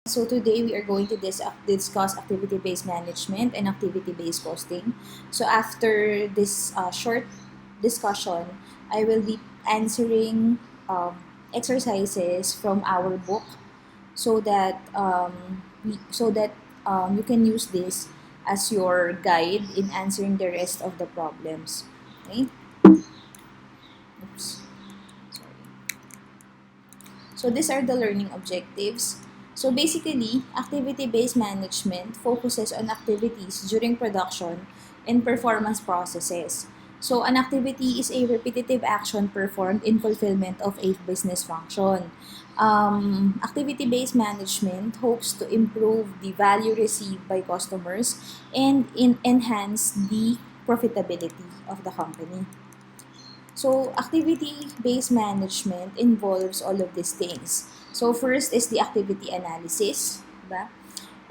So today we are going to discuss activity-based management and activity-based costing. So after this short discussion, I will be answering exercises from our book so that you can use this as your guide in answering the rest of the problems. Okay. Oops. Sorry. So these are the learning objectives. So basically, activity-based management focuses on activities during production and performance processes. So an activity is a repetitive action performed in fulfillment of a business function. Activity-based management hopes to improve the value received by customers and enhance the profitability of the company. So, activity-based management involves all of these things. So, first is the activity analysis, diba?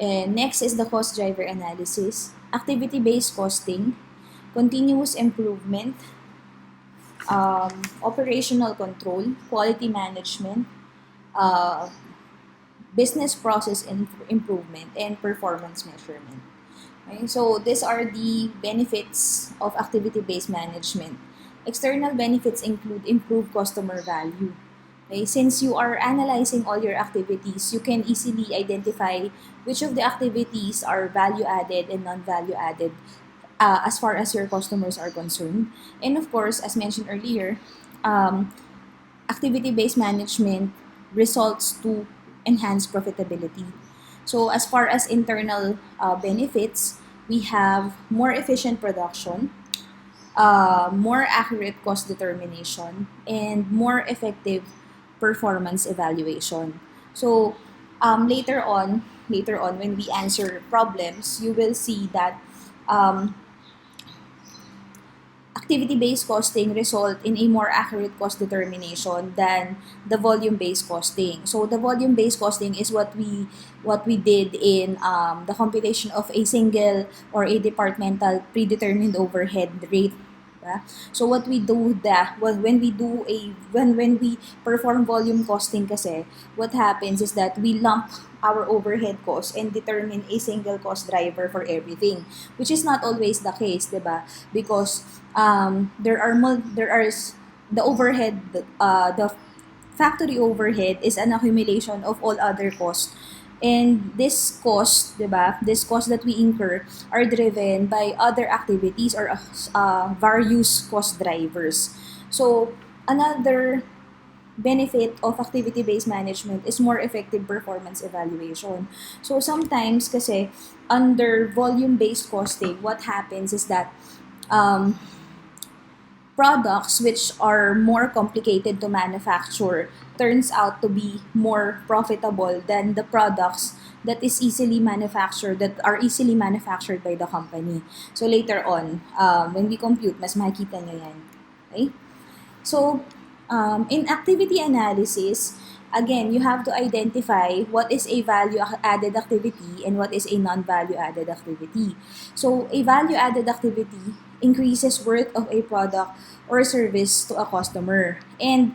And next is the cost driver analysis, activity-based costing, continuous improvement, operational control, quality management, uh, business process improvement, and performance measurement. Okay? So these are the benefits of activity-based management. External benefits include improved customer value. Okay? Since you are analyzing all your activities, you can easily identify which of the activities are value-added and non-value-added as far as your customers are concerned. And of course, as mentioned earlier, um, activity-based management results to enhance profitability. So as far as internal benefits, we have more efficient production, more accurate cost determination, and more effective performance evaluation. So later on, when we answer problems, you will see that um, activity-based costing result in a more accurate cost determination than the volume-based costing. So the volume-based costing is what we did in the computation of a single or a departmental predetermined overhead rate. Diba? So what we do that when we perform volume costing kasi, what happens is that we lump our overhead costs and determine a single cost driver for everything, which is not always the case, 'di ba? Because the overhead, the factory overhead is an accumulation of all other costs, and this cost, 'di ba, this cost that we incur are driven by other activities or various cost drivers. So another benefit of activity-based management is more effective performance evaluation. So sometimes kasi under volume-based costing, what happens is that um, products which are more complicated to manufacture turns out to be more profitable than the products that are easily manufactured by the company. So later on, when we compute, mas makikita nyo yan. Okay? So, in activity analysis, again, you have to identify what is a value-added activity and what is a non-value-added activity. So, a value-added activity increases worth of a product or service to a customer. And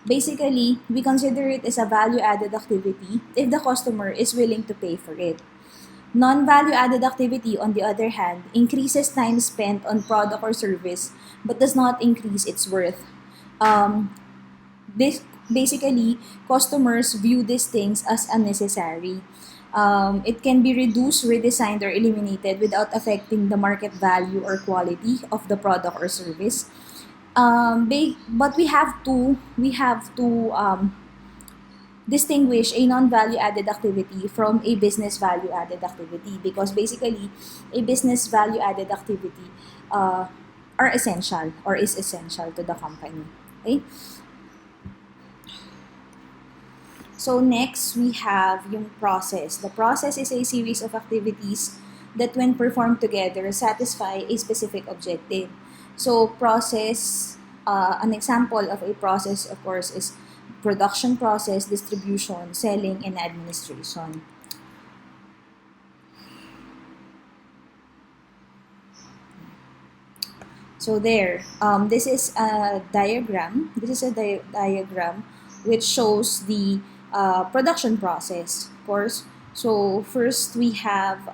basically, we consider it as a value-added activity if the customer is willing to pay for it. Non-value-added activity, on the other hand, increases time spent on product or service but does not increase its worth. Um, this basically customers view these things as unnecessary. It can be reduced, redesigned, or eliminated without affecting the market value or quality of the product or service. But we have to distinguish a non-value added activity from a business value added activity, because basically a business value added activity uh, are essential or is essential to the company. Okay? So next, we have yung process. The process is a series of activities that when performed together satisfy a specific objective. So process, an example of a process, of course, is production process, distribution, selling, and administration. So there, this is a diagram. This is a diagram which shows the production process. Of course, So first we have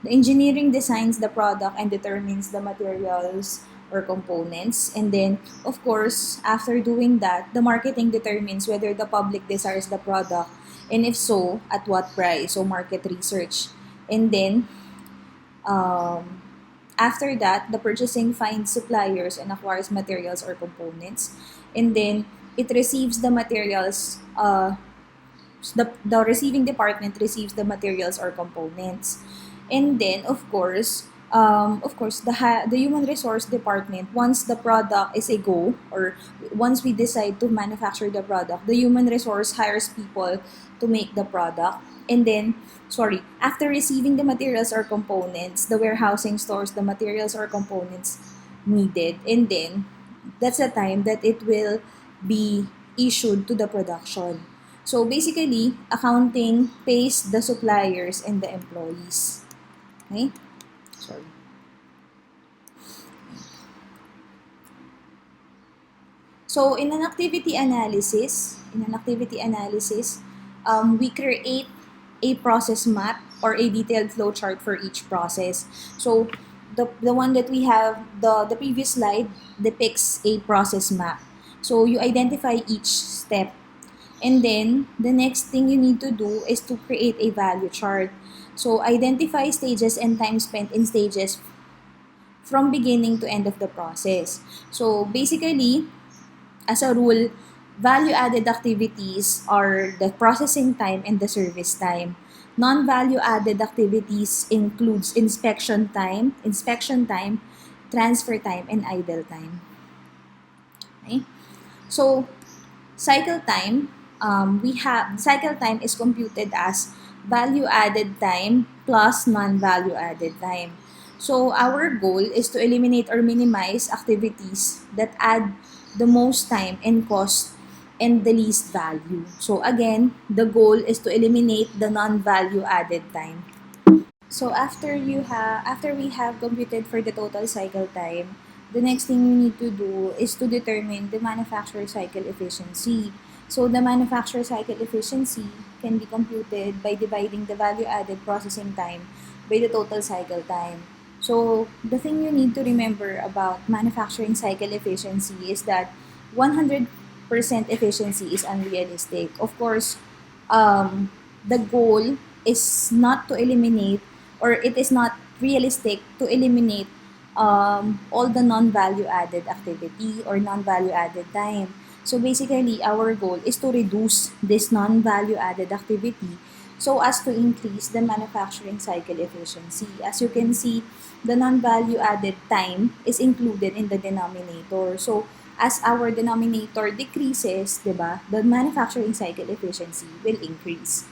the engineering designs the product and determines the materials or components. And then, of course, after doing that, the marketing determines whether the public desires the product and if so, at what price. So market research. And then, um, after that, the purchasing finds suppliers and acquires materials or components. And then, it receives the materials the receiving department receives the materials or components. And then, the human resource department, once the product is a go, or once we decide to manufacture the product, the human resource hires people to make the product. And then, after receiving the materials or components, the warehousing stores the materials or components needed. And then, that's the time that it will be issued to the production. So basically, accounting pays the suppliers and the employees. Okay? Sorry. So we create a process map or a detailed flowchart for each process. So the one that we have, the previous slide depicts a process map. So you identify each step. And then, the next thing you need to do is to create a value chart. So, identify stages and time spent in stages from beginning to end of the process. So, basically, as a rule, value-added activities are the processing time and the service time. Non-value-added activities includes inspection time, transfer time, and idle time. Okay? So, cycle time is computed as value-added time plus non-value-added time. So our goal is to eliminate or minimize activities that add the most time and cost and the least value. So again, the goal is to eliminate the non-value-added time. So after we have computed for the total cycle time, the next thing you need to do is to determine the manufacturer cycle efficiency. So the manufacturer cycle efficiency can be computed by dividing the value-added processing time by the total cycle time. So the thing you need to remember about manufacturing cycle efficiency is that 100% efficiency is unrealistic. Of course, the goal is not to eliminate, or it is not realistic to eliminate all the non-value added activity or non-value added time. So basically, our goal is to reduce this non-value added activity so as to increase the manufacturing cycle efficiency. As you can see, the non-value added time is included in the denominator. So as our denominator decreases, diba, the manufacturing cycle efficiency will increase.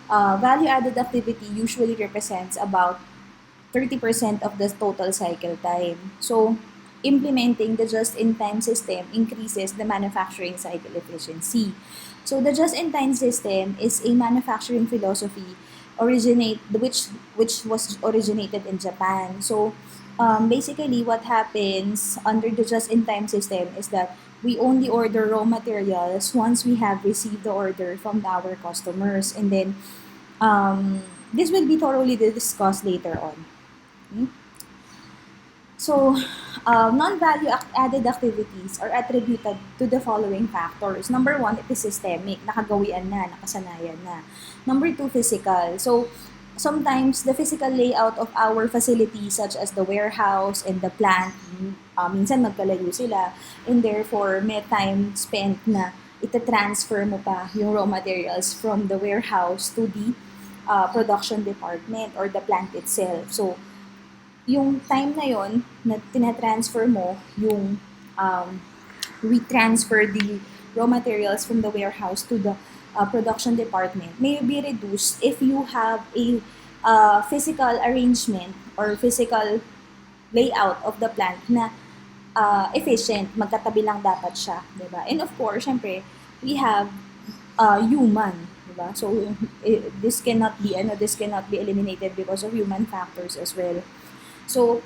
Value-added activity usually represents about 30% of the total cycle time. So, implementing the just-in-time system increases the manufacturing cycle efficiency. So, the just-in-time system is a manufacturing philosophy which was originated in Japan. So, basically, what happens under the just-in-time system is that we only order raw materials once we have received the order from our customers, and then this will be thoroughly discussed later on. Okay? So, non-value added activities are attributed to the following factors. Number one, it is systemic, nakagawian na, nakasanayan na. Number two, physical. So, sometimes the physical layout of our facilities such as the warehouse and the plant, minsan magkalayo sila, and therefore may time spent na ita-transfer mo pa yung raw materials from the warehouse to the production department or the plant itself. So, yung time na yon na tinatransfer mo, yung we transfer the raw materials from the warehouse to the production department may be reduced if you have a physical arrangement or physical layout of the plant na efficient, magkatabi lang dapat siya, di ba? And of course, syempre, we have human, di ba? So, this cannot be eliminated because of human factors as well. So,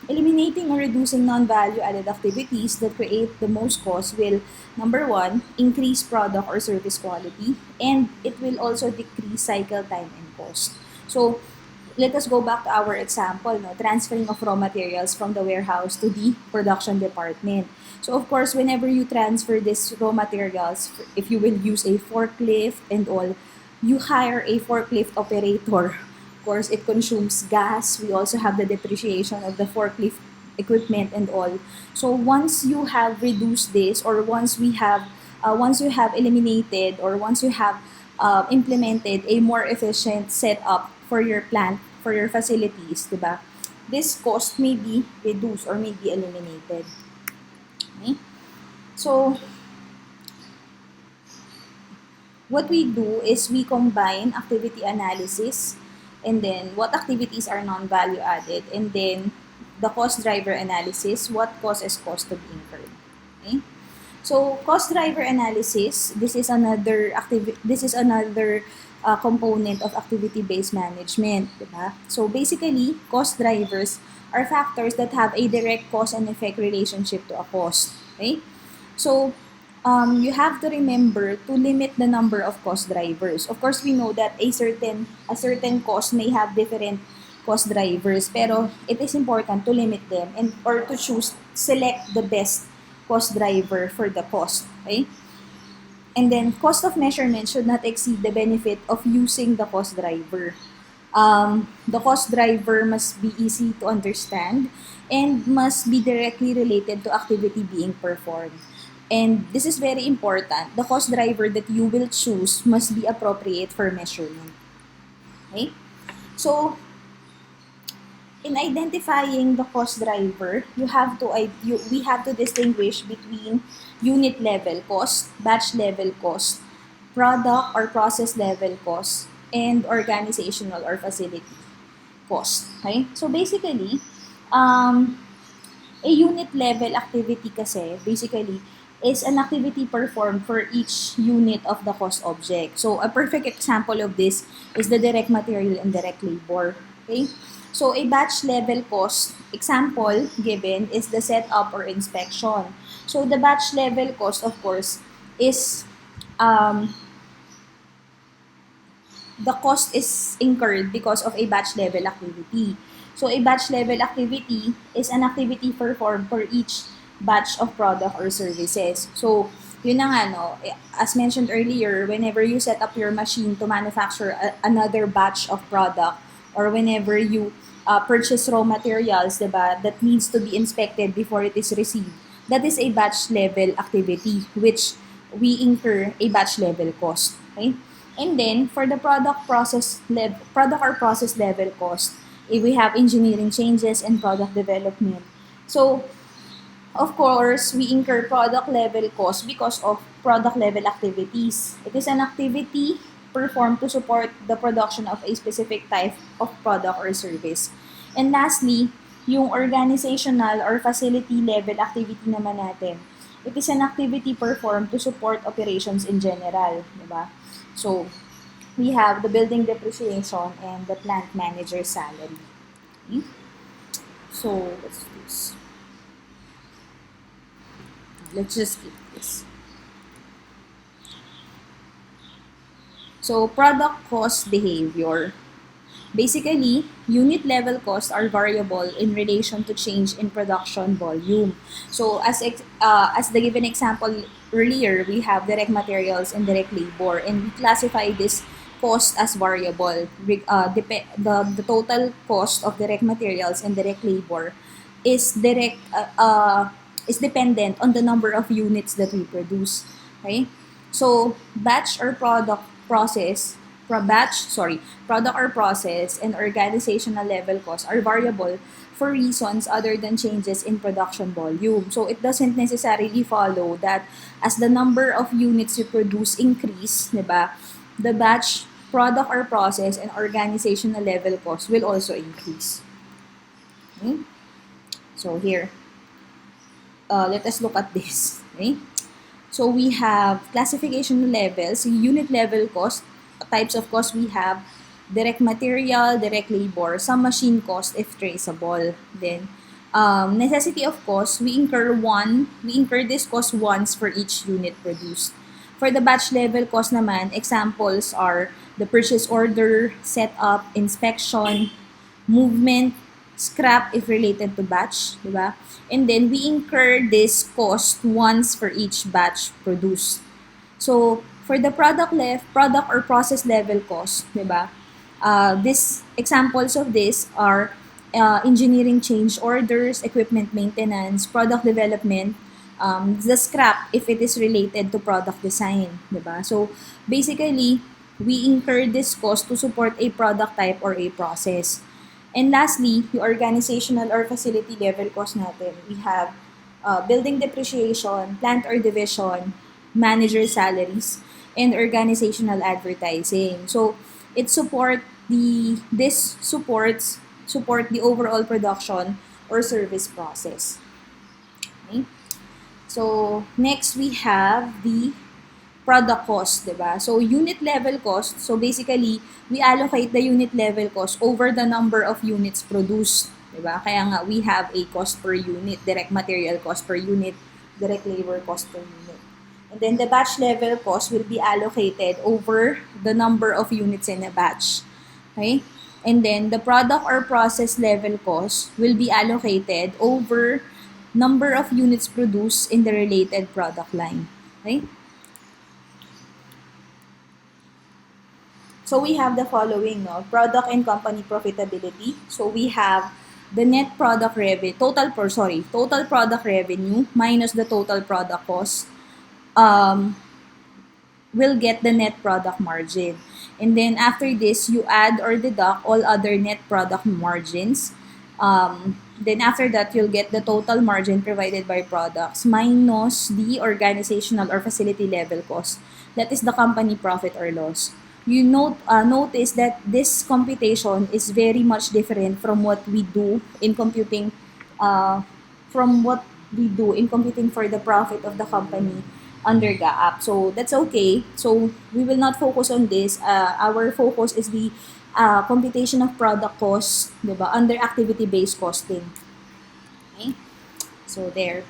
eliminating or reducing non-value added activities that create the most cost will, number one, increase product or service quality, and it will also decrease cycle time and cost. So let us go back to our example, no? Transferring of raw materials from the warehouse to the production department. So of course, whenever you transfer this raw materials, if you will use a forklift and all, you hire a forklift operator. Of course, it consumes gas. We also have the depreciation of the forklift equipment and all. So once you have reduced this, or once you have eliminated, or once you have implemented a more efficient setup for your plant, for your facilities, diba? This cost may be reduced or may be eliminated. Okay? So what we do is we combine activity analysis, and then what activities are non-value added, and then the cost driver analysis, what causes cost to be incurred. Okay? So cost driver analysis, this is another component of activity-based management, diba? So basically, cost drivers are factors that have a direct cause and effect relationship to a cost. Okay? So you have to remember to limit the number of cost drivers. Of course, we know that a certain cost may have different cost drivers, pero it is important to limit them and or to select the best cost driver for the cost. Okay? And then cost of measurement should not exceed the benefit of using the cost driver. The cost driver must be easy to understand and must be directly related to activity being performed. And this is very important. The cost driver that you will choose must be appropriate for measurement. Okay? So, in identifying the cost driver, we have to distinguish between unit level cost, batch level cost, product or process level cost, and organizational or facility cost. Okay? So basically, a unit level activity kasi basically is an activity performed for each unit of the cost object. So a perfect example of this is the direct material and direct labor. Okay? So a batch level cost example given is the setup or inspection. So the batch level cost, of course, is the cost is incurred because of a batch level activity. So a batch level activity is an activity performed for each batch of product or services. So yun na nga, no, as mentioned earlier, whenever you set up your machine to manufacture another batch of product, or whenever you purchase raw materials, diba, that needs to be inspected before it is received, that is a batch level activity which we incur a batch level cost. Okay? And then for the product or process level cost, we have engineering changes and product development. So of course, we incur product level cost because of product level activities. It is an activity performed to support the production of a specific type of product or service. And lastly, yung organizational or facility level activity naman natin. It is an activity performed to support operations in general, diba? So, we have the building depreciation and the plant manager salary. Okay? So, let's do this. Let's just skip this. So, product cost behavior. Basically, unit level costs are variable in relation to change in production volume. So, as the given example earlier, we have direct materials and direct labor, and we classify this cost as variable. The total cost of direct materials and direct labor is dependent on the number of units that we produce. Okay? So, product or process and organizational level costs are variable for reasons other than changes in production volume. So it doesn't necessarily follow that as the number of units you produce increase, diba, the batch, product or process, and organizational level costs will also increase. Okay? So here, let us look at this. Okay? So we have classification levels, unit level cost, types of cost we have, direct material, direct labor, some machine cost if traceable. Then Necessity of cost, we incur this cost once for each unit produced. For the batch level cost naman, examples are the purchase order, setup, inspection, movement, scrap if related to batch, di ba? And then we incur this cost once for each batch produced. So, for the product or process level cost, di ba? This examples of this are engineering change orders, equipment maintenance, product development, the scrap if it is related to product design, di ba? So, basically, we incur this cost to support a product type or a process. And lastly, the organizational or facility level cost natin. We have building depreciation, plant or division, manager salaries, and organizational advertising. So it support the overall production or service process. Okay? So next we have the product cost, di ba? So, unit level cost, so basically, we allocate the unit level cost over the number of units produced, di ba? Kaya nga, we have a cost per unit, direct material cost per unit, direct labor cost per unit. And then the batch level cost will be allocated over the number of units in a batch. Okay? And then the product or process level cost will be allocated over number of units produced in the related product line. Okay? So we have the following, no? Product and company profitability. So we have the net product revenue, total product revenue minus the total product cost will get the net product margin. And then after this, you add or deduct all other net product margins. Then after that, you'll get the total margin provided by products minus the organizational or facility level cost. That is the company profit or loss. You notice that this computation is very much different from what we do in computing for the profit of the company under GAAP. So that's okay. So we will not focus on this. Our focus is the computation of product cost, diba, under activity-based costing. Okay? So there.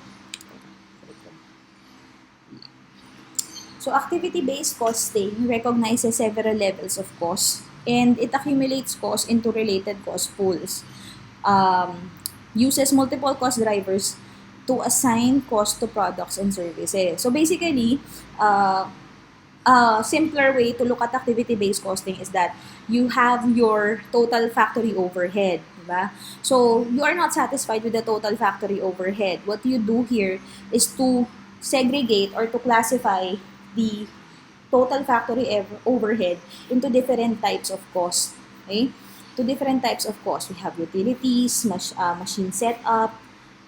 So activity-based costing recognizes several levels of cost and it accumulates cost into related cost pools. Uses multiple cost drivers to assign cost to products and services. So basically, a simpler way to look at activity-based costing is that you have your total factory overhead. Diba? So you are not satisfied with the total factory overhead. What you do here is to segregate or to classify the total factory overhead into different types of costs. Okay? To different types of costs. We have utilities, machine setup,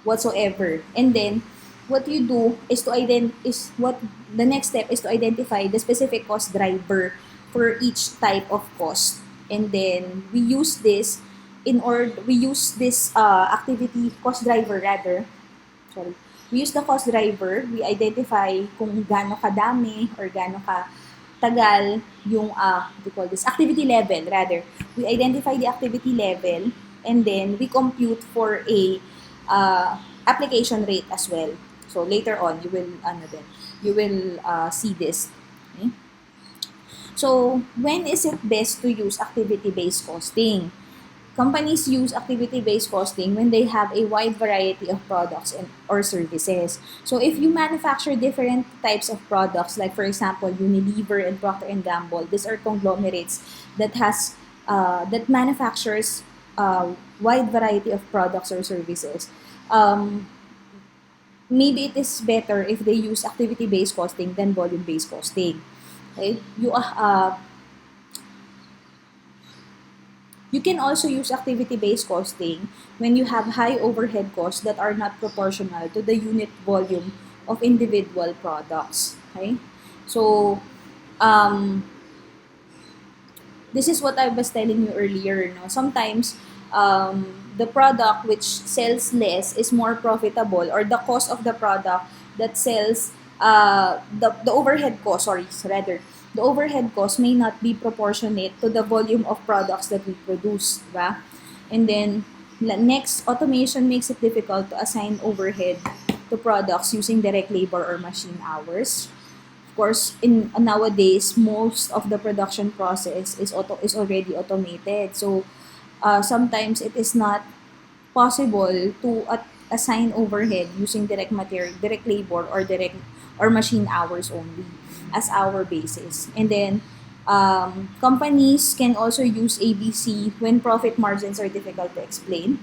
whatsoever. And then, what you do is the next step is to identify the specific cost driver for each type of cost. And then, we use this activity cost driver rather. Sorry. We use the cost driver, we identify kung gaano kadami or gaano tagal yung we call this activity level rather. We identify the activity level and then we compute for a application rate as well. So later on you will see this. Okay? So when is it best to use activity-based costing? Companies use activity-based costing when they have a wide variety of products or services. So if you manufacture different types of products, like for example, Unilever and Procter and Gamble, these are conglomerates that manufactures wide variety of products or services. Maybe it is better if they use activity-based costing than volume-based costing. Okay? You can also use activity-based costing when you have high overhead costs that are not proportional to the unit volume of individual products. Okay? So, this is what I was telling you earlier. No? Sometimes, the product which sells less is more profitable, or the cost of the product that sells, the overhead cost, the overhead cost may not be proportionate to the volume of products that we produce, diba? And then, Next, automation makes it difficult to assign overhead to products using direct labor or machine hours. Of course, in nowadays, most of the production process is already automated. So sometimes it is not possible to assign overhead using direct labor or direct or machine hours only as our basis. And then companies can also use ABC when profit margins are difficult to explain.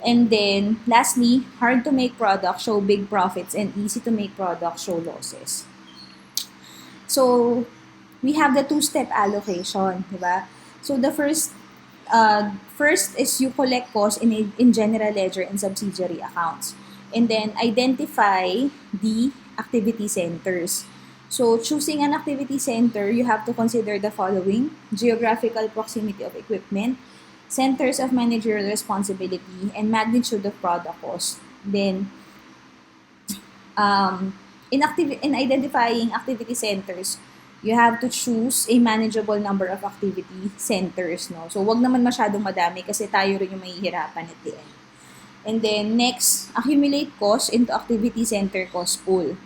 And then lastly, hard to make products show big profits and easy to make products show losses. So we have the two-step allocation, di ba? So the first is you collect costs in general ledger and subsidiary accounts. And then identify the activity centers. So choosing an activity center, you have to consider the following: geographical proximity of equipment, centers of managerial responsibility, and magnitude of product cost. Then in identifying activity centers, you have to choose a manageable number of activity centers, no? So, wag naman masyadong madami kasi tayo rin yung mahihirapan at the end. And then, next, accumulate cost into activity center cost pool.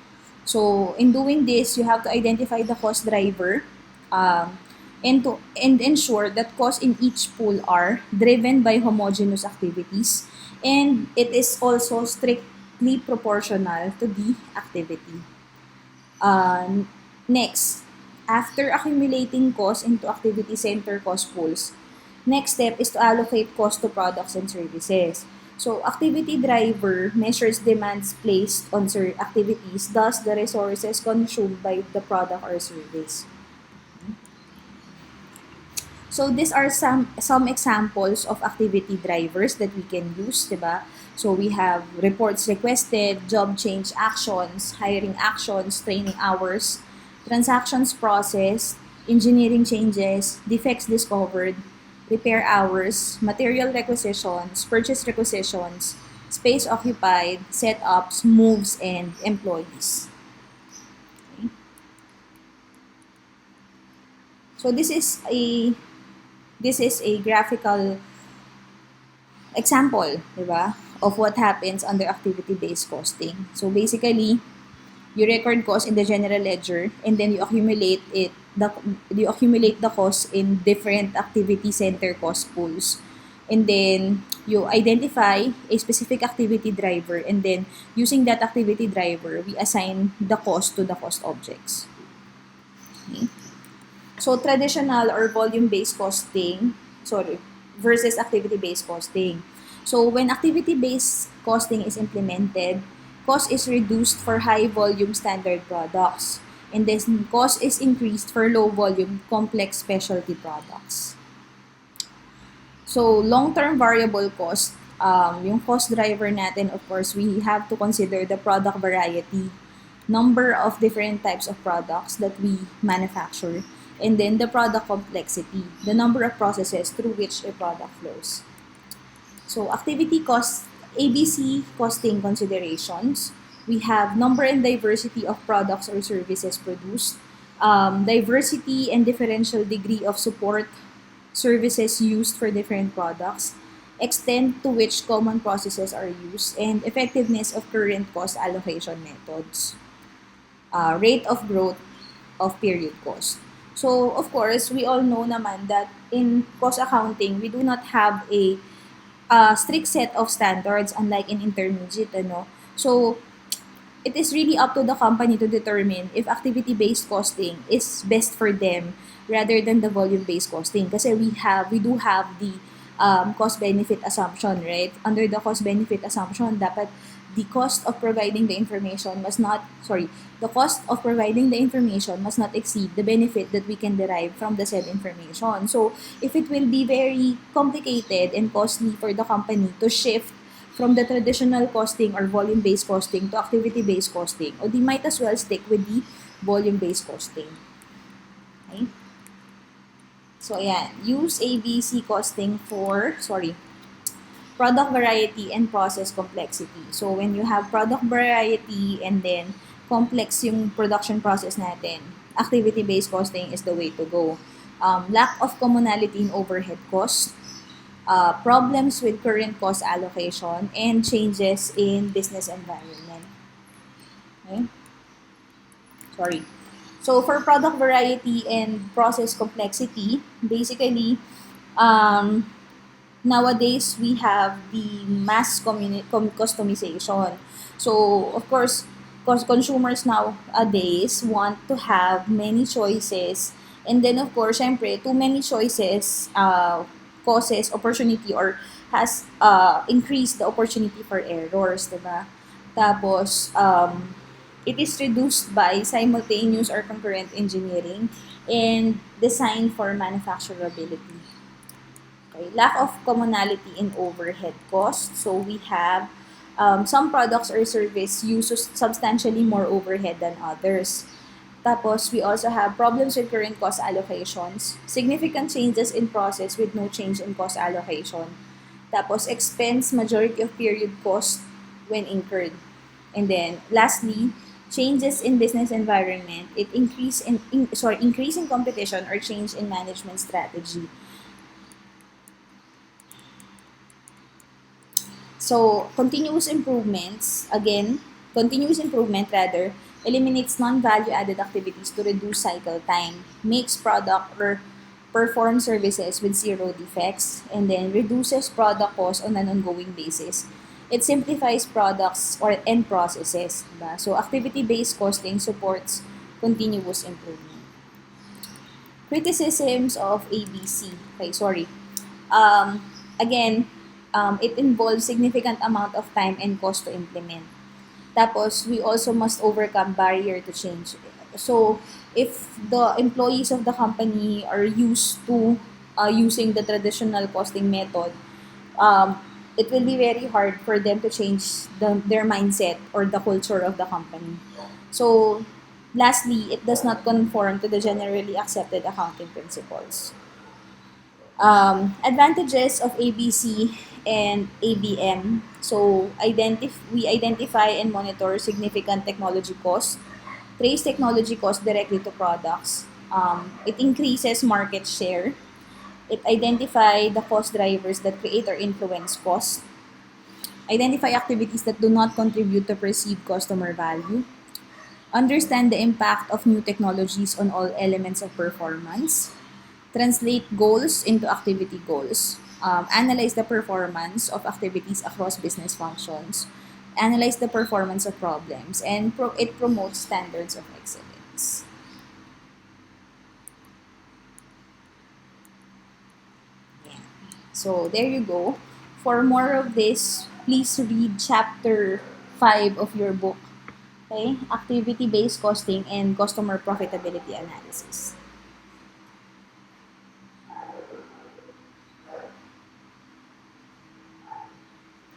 So, in doing this, you have to identify the cost driver and ensure that costs in each pool are driven by homogeneous activities, and it is also strictly proportional to the activity. Next, after accumulating costs into activity center cost pools, next step is to allocate cost to products and services. So, activity driver measures demands placed on activities, thus the resources consumed by the product or service. So these are some examples of activity drivers that we can use, diba? So we have reports requested, job change actions, hiring actions, training hours, transactions processed, engineering changes, defects discovered, repair hours, material requisitions, purchase requisitions, space occupied, setups, moves, and employees. Okay. So this is a graphical example, di ba, of what happens under activity-based costing. So basically, you record costs in the general ledger and then you accumulate the costs in different activity center cost pools. And then you identify a specific activity driver, and then using that activity driver, we assign the cost to the cost objects. Okay. So traditional or volume-based costing, versus activity-based costing. So when activity-based costing is implemented, cost is reduced for high-volume standard products, and then cost is increased for low-volume complex specialty products. So long-term variable cost, yung cost driver natin, of course, we have to consider the product variety, number of different types of products that we manufacture, and then the product complexity, the number of processes through which a product flows. So activity cost, ABC costing considerations, we have number and diversity of products or services produced, diversity and differential degree of support services used for different products, extent to which common processes are used, and effectiveness of current cost allocation methods. Rate of growth of period cost. So, of course, we all know naman that in cost accounting, we do not have a strict set of standards unlike in intermediate, ano? So, it is really up to the company to determine if activity-based costing is best for them rather than the volume-based costing. Kasi we do have the cost-benefit assumption, right? Under the cost-benefit assumption, dapat the cost of providing the information must not, the cost of providing the information must not exceed the benefit that we can derive from the said information. So, if it will be very complicated and costly for the company to shift from the traditional costing or volume-based costing to activity-based costing, or they might as well stick with the volume-based costing. Okay? So, ayan. Use ABC costing for, product variety and process complexity. So, when you have product variety and then complex yung production process natin, activity-based costing is the way to go. Lack of commonality in overhead cost. problems with current cost allocation, and changes in business environment. Okay? Sorry. So for product variety and process complexity, basically, um, nowadays we have the mass customization. So of course, because consumers nowadays want to have many choices, and then of course, syempre, too many choices causes opportunity or has increased the opportunity for errors, diba? Tapos, it is reduced by simultaneous or concurrent engineering and design for manufacturability. Okay. Lack of commonality in overhead costs. So we have some products or service uses substantially more overhead than others. Tapos, we also have problems with current cost allocations, significant changes in process with no change in cost allocation. Tapos, expense majority of period cost when incurred. And then, lastly, changes in business environment. It increase in competition or change in management strategy. So, continuous improvement rather, eliminates non-value added activities to reduce cycle time, makes product or perform services with zero defects, and then reduces product cost on an ongoing basis. It simplifies products or end processes. Diba? So, activity-based costing supports continuous improvement. Criticisms of ABC. Okay, sorry. Again, it involves significant amount of time and cost to implement. Tapos, we also must overcome barrier to change. So, if the employees of the company are used to using the traditional costing method, um, it will be very hard for them to change their mindset or the culture of the company. So, lastly, it does not conform to the generally accepted accounting principles. Advantages of ABC and ABM. So, we identify and monitor significant technology costs, trace technology costs directly to products. It increases market share. It identify the cost drivers that create or influence cost. Identify activities that do not contribute to perceived customer value. Understand the impact of new technologies on all elements of performance. Translate goals into activity goals. Analyze the performance of activities across business functions. Analyze the performance of problems. And it promotes standards of excellence. Yeah. So there you go. For more of this, please read chapter 5 of your book. Okay? Activity-based costing and customer profitability analysis.